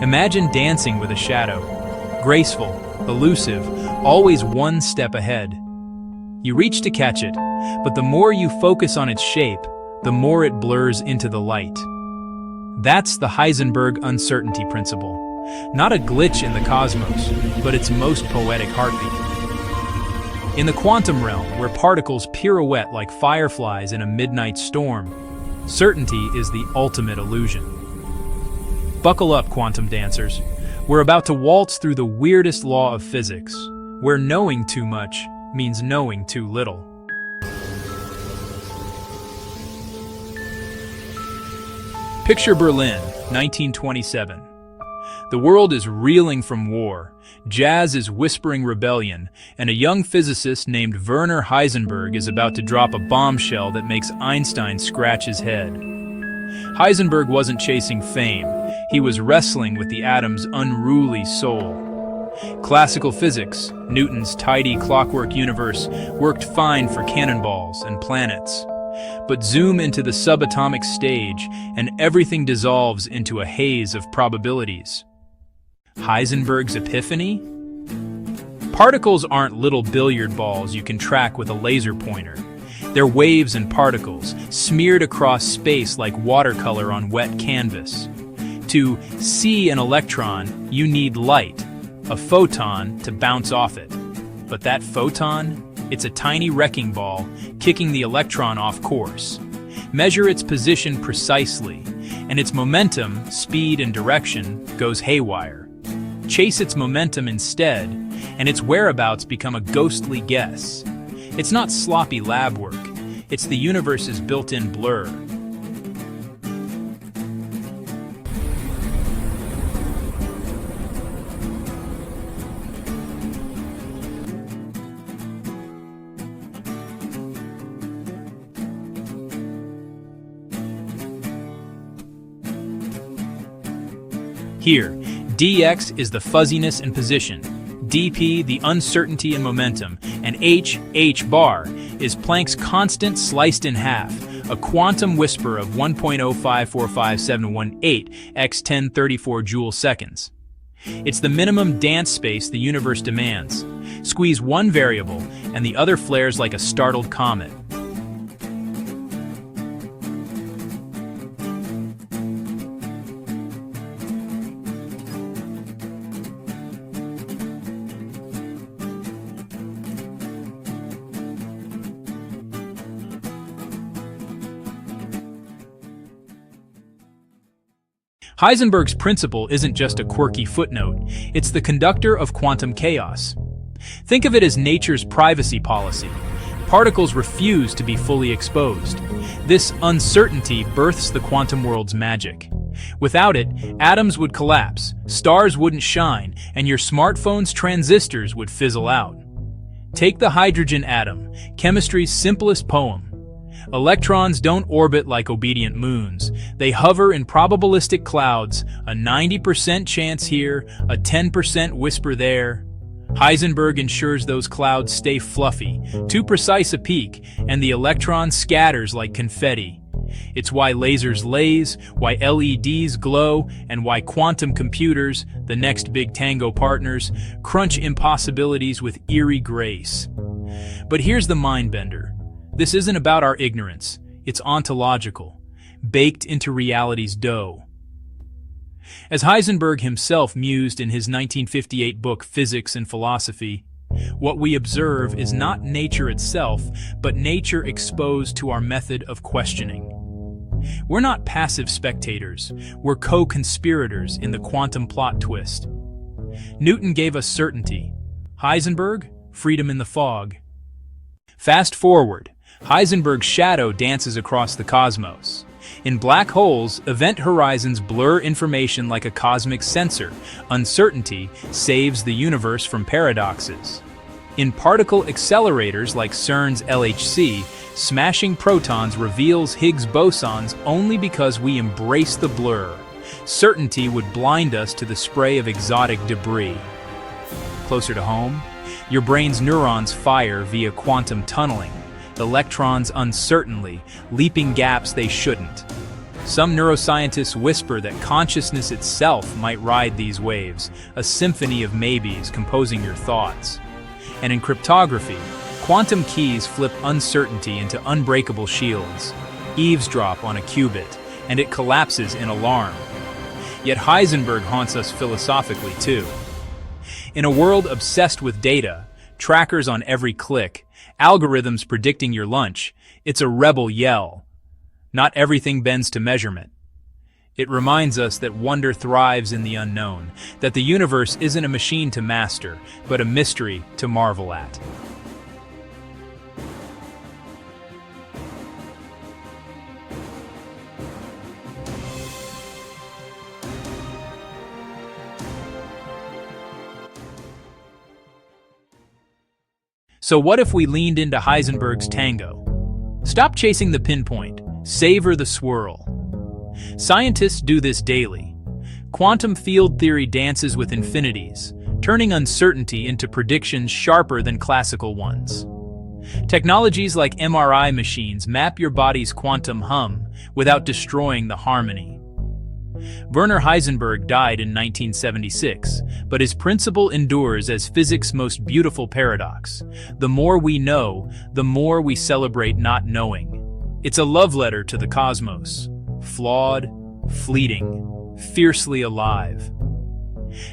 Imagine dancing with a shadow. Graceful, elusive, always one step ahead. You reach to catch it, but the more you focus on its shape, the more it blurs into the light. That's the Heisenberg uncertainty principle. Not a glitch in the cosmos, but its most poetic heartbeat. In the quantum realm, where particles pirouette like fireflies in a midnight storm, certainty is the ultimate illusion. Buckle up, quantum dancers. We're about to waltz through the weirdest law of physics, where knowing too much means knowing too little. Picture Berlin, 1927. The world is reeling from war, jazz is whispering rebellion, and a young physicist named Werner Heisenberg is about to drop a bombshell that makes Einstein scratch his head. Heisenberg wasn't chasing fame, he was wrestling with the atom's unruly soul. Classical physics, Newton's tidy clockwork universe, worked fine for cannonballs and planets. But zoom into the subatomic stage, and everything dissolves into a haze of probabilities. Heisenberg's epiphany? Particles aren't little billiard balls you can track with a laser pointer. They're waves and particles, smeared across space like watercolor on wet canvas. To see an electron, you need light, a photon, to bounce off it. But that photon? It's a tiny wrecking ball, kicking the electron off course. Measure its position precisely, and its momentum, speed, and direction goes haywire. Chase its momentum instead, and its whereabouts become a ghostly guess. It's not sloppy lab work, it's the universe's built-in blur. Here, dx is the fuzziness and position, dp the uncertainty and momentum, and h bar, is Planck's constant sliced in half, a quantum whisper of 1.0545718 x 1034 joule seconds. It's the minimum dance space the universe demands. Squeeze one variable, and the other flares like a startled comet. Heisenberg's principle isn't just a quirky footnote, it's the conductor of quantum chaos. Think of it as nature's privacy policy. Particles refuse to be fully exposed. This uncertainty births the quantum world's magic. Without it, atoms would collapse, stars wouldn't shine, and your smartphone's transistors would fizzle out. Take the hydrogen atom, chemistry's simplest poem. Electrons don't orbit like obedient moons. They hover in probabilistic clouds, a 90% chance here, a 10% whisper there. Heisenberg ensures those clouds stay fluffy, too precise a peak, and the electron scatters like confetti. It's why lasers laze, why LEDs glow, and why quantum computers, the next big Tango partners, crunch impossibilities with eerie grace. But here's the mind-bender. This isn't about our ignorance, it's ontological, baked into reality's dough. As Heisenberg himself mused in his 1958 book Physics and Philosophy, what we observe is not nature itself, but nature exposed to our method of questioning. We're not passive spectators, we're co-conspirators in the quantum plot twist. Newton gave us certainty. Heisenberg, freedom in the fog. Fast forward. Heisenberg's shadow dances across the cosmos. In black holes, event horizons blur information like a cosmic sensor. Uncertainty saves the universe from paradoxes. In particle accelerators like CERN's LHC, smashing protons reveals Higgs bosons only because we embrace the blur. Certainty would blind us to the spray of exotic debris. Closer to home, your brain's neurons fire via quantum tunneling. Electrons uncertainly, leaping gaps they shouldn't. Some neuroscientists whisper that consciousness itself might ride these waves, a symphony of maybes composing your thoughts. And in cryptography, quantum keys flip uncertainty into unbreakable shields, eavesdrop on a qubit, and it collapses in alarm. Yet Heisenberg haunts us philosophically too. In a world obsessed with data, trackers on every click, algorithms predicting your lunch, it's a rebel yell. Not everything bends to measurement. It reminds us that wonder thrives in the unknown, that the universe isn't a machine to master, but a mystery to marvel at. So what if we leaned into Heisenberg's Tango? Stop chasing the pinpoint, savor the swirl. Scientists do this daily. Quantum field theory dances with infinities, turning uncertainty into predictions sharper than classical ones. Technologies like MRI machines map your body's quantum hum without destroying the harmony. Werner Heisenberg died in 1976, but his principle endures as physics' most beautiful paradox. The more we know, the more we celebrate not knowing. It's a love letter to the cosmos, flawed, fleeting, fiercely alive.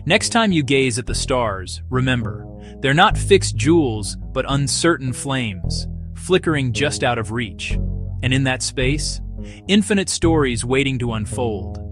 Next time you gaze at the stars, remember, they're not fixed jewels, but uncertain flames, flickering just out of reach. And in that space, infinite stories waiting to unfold.